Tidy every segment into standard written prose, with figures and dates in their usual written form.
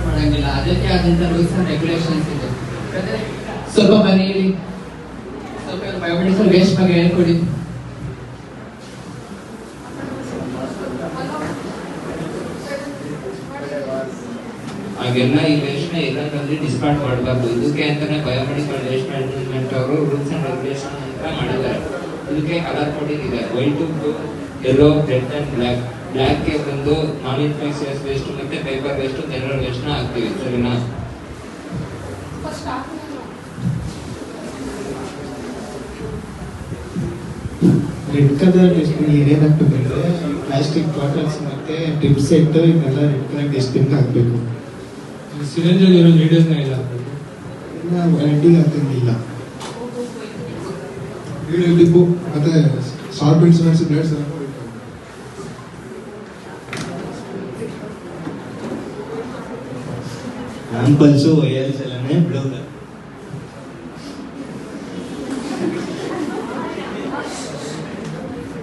ಮಾಡಂಗಿಲ್ಲ, ಅದಕ್ಕೆ ಆದಂತ ರೂಲ್ಸ್ ಅಂಡ್ ರೆಗ್ಯುಲೇಷನ್ಸ್ ಇದೆ. ಸ್ವಲ್ಪ ಮನೆಯಲ್ಲಿ ಸ್ವಲ್ಪ ಬಯೋಮೆಡಿಕಲ್ ವೇಸ್ಟ್ ಬಗ್ಗೆ ಹೇಳ್ಕೊಡಿ. ಹಾಗೆಲ್ಲ ಈ ವೇಸ್ಟ್ ನ ಎಲ್ಲರಲ್ಲಿ ಡಿಸ್ಕಾರ್ಡ್ ಮಾಡಬಾರ್ದು. ಇದಕ್ಕೆ ಅಂತಾನೆ ಬಯೋಮೆಡಿಕಲ್ ವೇಸ್ಟ್ ಮ್ಯಾನೇಜ್ಮೆಂಟ್ ಅವರು ರೂಲ್ಸ್ ಅಂಡ್ ರೆಗ್ಯುಲೇಷನ್ ಅಂತ ಮಾಡಿದ್ದಾರೆ. ಇದಕ್ಕೆ ಕಲರ್ ಕೋಡಿಂಗ್ ಇದೆ, white to blue, yellow, red and black. Black ಗೆ ಬಂದು ನಾನ್ ಇನ್ಫೆಕ್ಷಿಯಸ್ ವೇಸ್ಟ್ ಮತ್ತೆ ಪೇಪರ್ ವೇಸ್ಟ್, ಜನರಲ್ ವೇಸ್ಟ್ ನ ಹಾಕ್ತೀವಿ, ಸರಿನಾ? ರೆಡ್ ಕಲರ್ ಡಸ್ಟ್ಬಿನ್ ಏನೇನಾಗಬೇಕಂದ್ರೆ ಪ್ಲಾಸ್ಟಿಕ್ ಬಾಟಲ್ಸ್ ಮತ್ತೆ ಟಿಪ್ ಸೆಟ್ ಇದನ್ನೆಲ್ಲ ರೆಡ್ ಕಲರ್ ಡಸ್ಟ್ಬಿನ್ ಹಾಕಬೇಕು. ಸಿಲಿಂಡರ್ ಇರೋ ಲೀಡರ್ಸ್ನ ಇಲ್ಲ ಹಾಕಬೇಕು, ವ್ಯಾರಂಟಿಗೆ ಹಾಕಂಗಿಲ್ಲ. ಡಿಪ್ಪು ಮತ್ತೆ ಸಾಲ್ವೆಂಟ್ಸ್ ನಡೆಸಿ ಬ್ಲೇಡ್ಸ್ ಆಂಪಲ್ಸು ವೈಯರ್ಸ್ ಎಲ್ಲನೇ ಬ್ಲೌಸ್.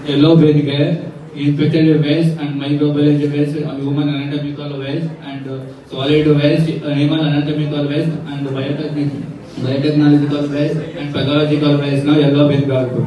yellow bin ware, infected waste and microbiology waste, human anatomical waste and solid waste, animal anatomical waste and biotechnological waste and pathological waste. Now yellow bin ಗಾರ್ಬು.